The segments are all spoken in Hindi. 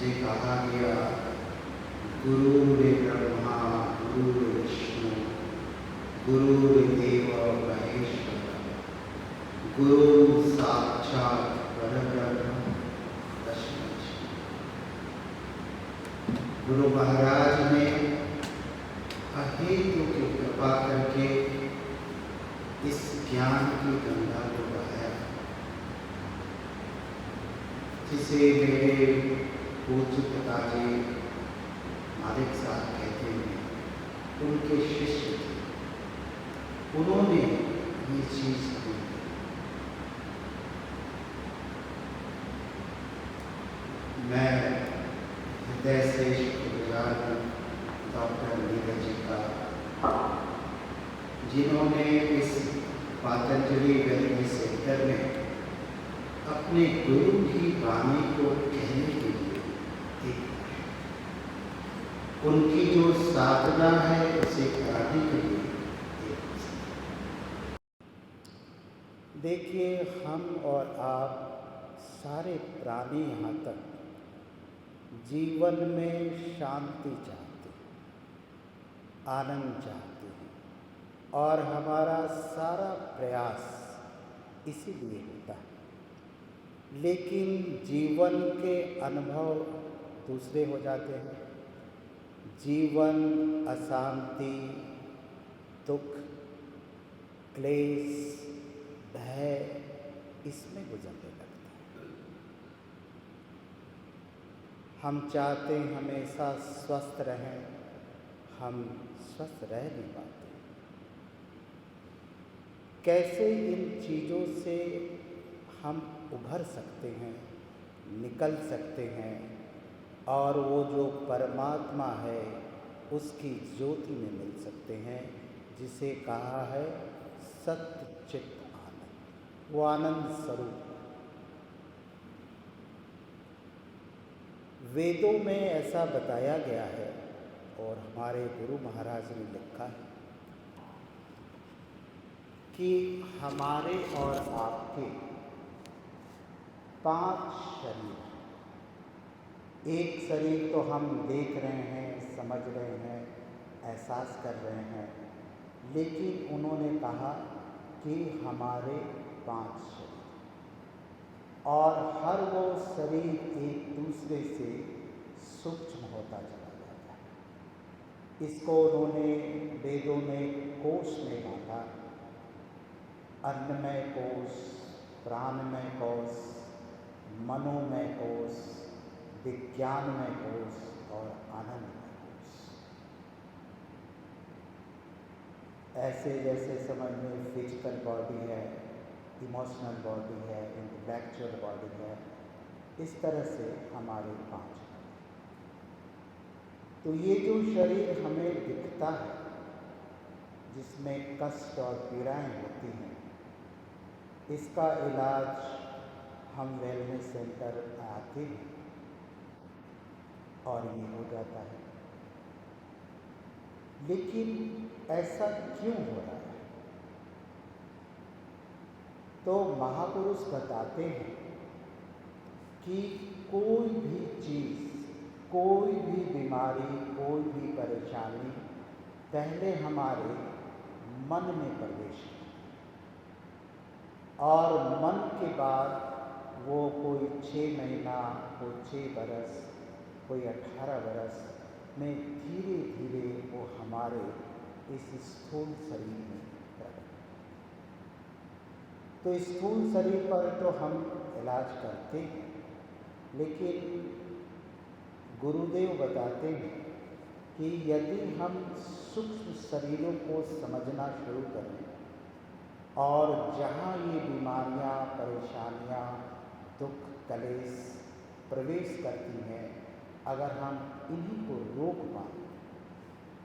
हमसे कहा गया, गुरुर्ब्रह्मा गुरुर्विष्णु गुरुर्देवो महेश्वरः, गुरु साक्षात् परब्रह्म तस्मै श्री। गुरु महाराज ने अहेतु की कृपा करके इस ज्ञान की गंगा को बहाया, जिसे मेरे पूज्य पिताजी मालिक साहब कहते हैं, उनके शिष्य थे, उन्होंने ये चीज की। मैं हृदय से शुक्रगुजार हूँ डॉक्टर नीरज जी का, जिन्होंने इस पतंजलि वेलनेस सेंटर में अपने गुरु की वाणी को कहने के लिए उनकी जो साधना है उसे कराने के लिए देखिए, हम और आप सारे प्राणी यहाँ तक जीवन में शांति चाहते हैं, आनंद चाहते हैं, और हमारा सारा प्रयास इसीलिए होता है। लेकिन जीवन के अनुभव दूसरे हो जाते हैं। जीवन अशांति, दुख, क्लेश, भय, इसमें गुजरने लगता है। हम चाहते हैं हमेशा स्वस्थ रहें, हम स्वस्थ रह नहीं पाते। कैसे इन चीज़ों से हम उभर सकते हैं, निकल सकते हैं और वो जो परमात्मा है उसकी ज्योति में मिल सकते हैं, जिसे कहा है सत्य चित्त आनंद, वो आनंद स्वरूप। वेदों में ऐसा बताया गया है और हमारे गुरु महाराज ने लिखा है कि हमारे और आपके 5 शरीर, एक शरीर तो हम देख रहे हैं, समझ रहे हैं, एहसास कर रहे हैं, लेकिन उन्होंने कहा कि हमारे 5 शरीर, और हर वो शरीर एक दूसरे से सूक्ष्म होता चला जाता है। इसको उन्होंने वेदों में कोश में बांटा, अन्नमय कोश, प्राणमय कोश, मनोमय कोश, विज्ञानमय कोश और आनंदमय कोश। ऐसे जैसे समझ में फिजिकल बॉडी है, इमोशनल बॉडी है, इंटेलेक्चुअल बॉडी है, इस तरह से हमारे 5 हैं। तो ये जो शरीर हमें दिखता है, जिसमें कष्ट और पीड़ाएं होती हैं, इसका इलाज हम वेलनेस सेंटर आते हैं और ये हो जाता है। लेकिन ऐसा क्यों हो रहा है? तो महापुरुष बताते हैं कि कोई भी चीज़, कोई भी बीमारी, कोई भी परेशानी पहले हमारे मन में प्रवेश करती है, और मन के बाद वो कोई 6 महीना, कोई 6 बरस, कोई 18 बरस में धीरे धीरे वो हमारे इस स्थूल शरीर में प्रकट। तो स्थूल शरीर पर तो हम इलाज करते हैं, लेकिन गुरुदेव बताते हैं कि यदि हम सूक्ष्म शरीरों को समझना शुरू करें और जहाँ ये बीमारियाँ, परेशानियाँ, दुख, कलेश प्रवेश करती हैं, अगर हम इन्हीं को रोक पाएँ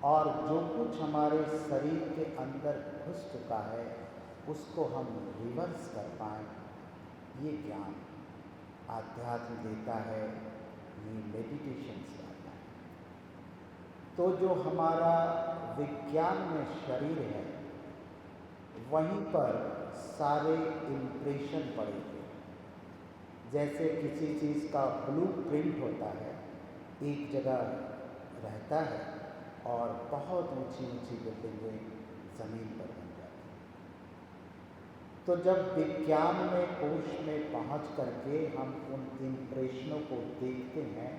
और जो कुछ हमारे शरीर के अंदर घुस चुका है उसको हम रिवर्स कर पाएँ, ये ज्ञान आध्यात्म देता है, ये मेडिटेशन से आता है। तो जो हमारा विज्ञान में शरीर है, वहीं पर सारे इम्प्रेशन पड़े थे। जैसे किसी चीज़ का ब्लूप्रिंट होता है, एक जगह रहता है और बहुत ऊंची ऊंची बिल्डिंगें ज़मीन पर बन जाती हैं। तो जब विज्ञान में कोश में पहुंच करके हम उन इम्प्रेशनों को देखते हैं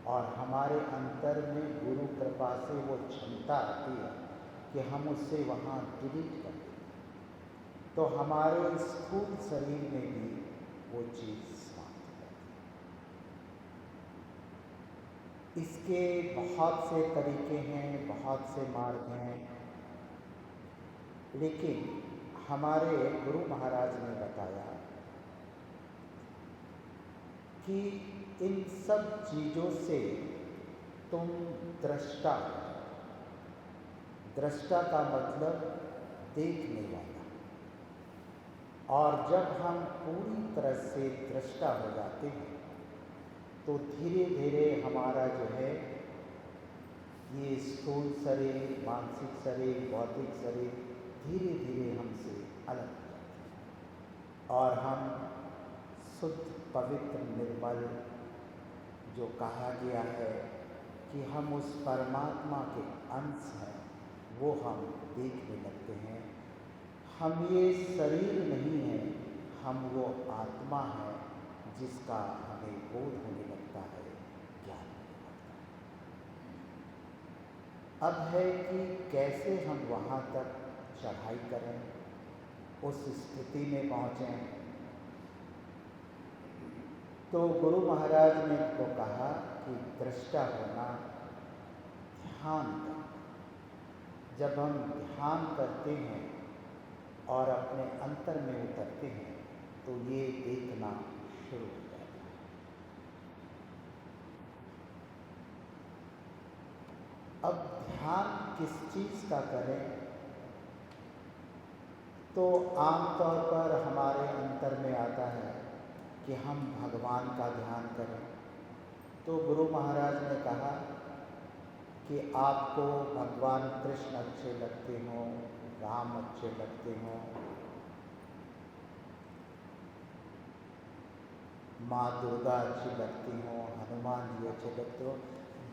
और हमारे अंतर में गुरु कृपा से वो क्षमता आती है कि हम उससे वहाँ डिलीट कर देते हैं, तो हमारे स्थूल शरीर में भी वो चीज़ समाप्त हो जाती है। इसके बहुत से तरीके हैं, बहुत से मार्ग हैं, लेकिन हमारे गुरु महाराज ने बताया कि इन सब चीज़ों से तुम दृष्टा, दृष्टा का मतलब देखने वाला, और जब हम पूरी तरह से दृष्टा हो जाते हैं तो धीरे धीरे हमारा जो है ये स्थूल शरीर, मानसिक शरीर, बौद्धिक शरीर धीरे धीरे हमसे अलग हो जाते हैं और हम शुद्ध, पवित्र, निर्मल, जो कहा गया है कि हम उस परमात्मा के अंश हैं, वो हम देखने लगते हैं। हम ये शरीर नहीं है, हम वो आत्मा है जिसका हमें बोध होने लगता है, ज्ञान होने लगता है। अब है कि कैसे हम वहाँ तक चढ़ाई करें, उस स्थिति में पहुँचें। तो गुरु महाराज ने तो कहा कि दृष्टा होना ध्यान का, जब हम ध्यान करते हैं और अपने अंतर में उतरते हैं तो ये देखना शुरू हो जाता है। अब ध्यान किस चीज़ का करें, तो आमतौर पर हमारे अंतर में आता है कि हम भगवान का ध्यान करें। तो गुरु महाराज ने कहा कि आपको भगवान कृष्ण अच्छे लगते हों, राम अच्छे लगते हों, माँ दुर्गा अच्छी लगती हों, हनुमान जी अच्छे लगते हों,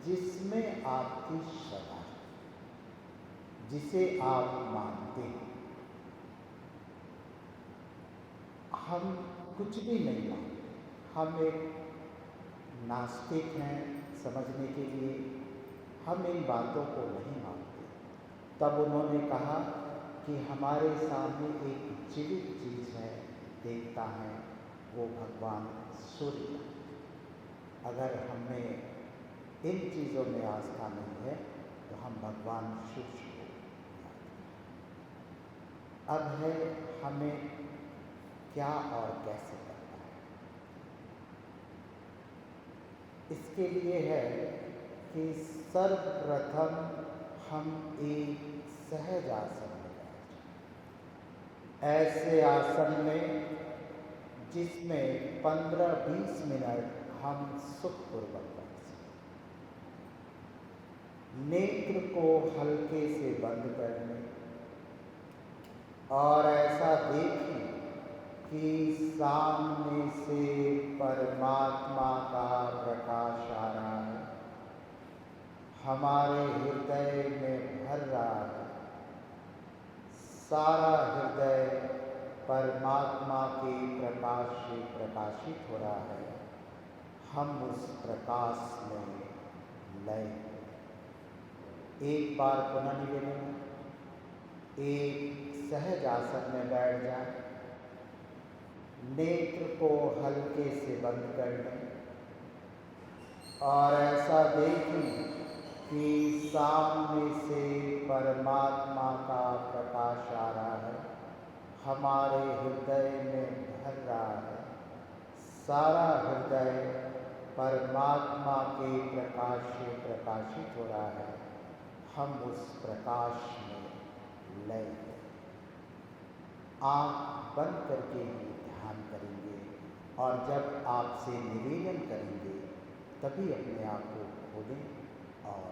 जिसमें आपकी श्रद्धा है, जिसे आप मानते हैं। हम कुछ भी नहीं मानते, हम एक नास्तिक हैं समझने के लिए, हम इन बातों को नहीं मानते। तब उन्होंने कहा कि हमारे सामने एक जीवित चीज़ है, देखता है, वो भगवान सूर्य। अगर हमें इन चीज़ों में आस्था नहीं है तो हम भगवान सूर्य को याद करें। अब है हमें क्या और कैसे करना है। इसके लिए है कि सर्वप्रथम हम एक सहज आसन में बैठ जाएं। ऐसे आसन में जिसमें 15-20 मिनट हम सुखपूर्वक बैठ सकें। नेत्र को हल्के से बंद कर लें और ऐसा देखें कि सामने से परमात्मा का प्रकाश आ रहा है, हमारे हृदय में भर रहा है। सारा हृदय परमात्मा के प्रकाश से प्रकाशित हो रहा है। हम उस प्रकाश में लय। एक बार पुनः निवेदन, एक सहज आसन में बैठ जाएं, नेत्र को हल्के से बंद कर लें और ऐसा देखें कि सामने से परमात्मा का प्रकाश आ रहा है, हमारे हृदय में भर रहा है। सारा हृदय परमात्मा के प्रकाश से प्रकाशित हो रहा है। हम उस प्रकाश में लय हैं। आँख बंद करके ही ध्यान करेंगे और जब आपसे निवेदन करेंगे तभी अपने आप को खोलें और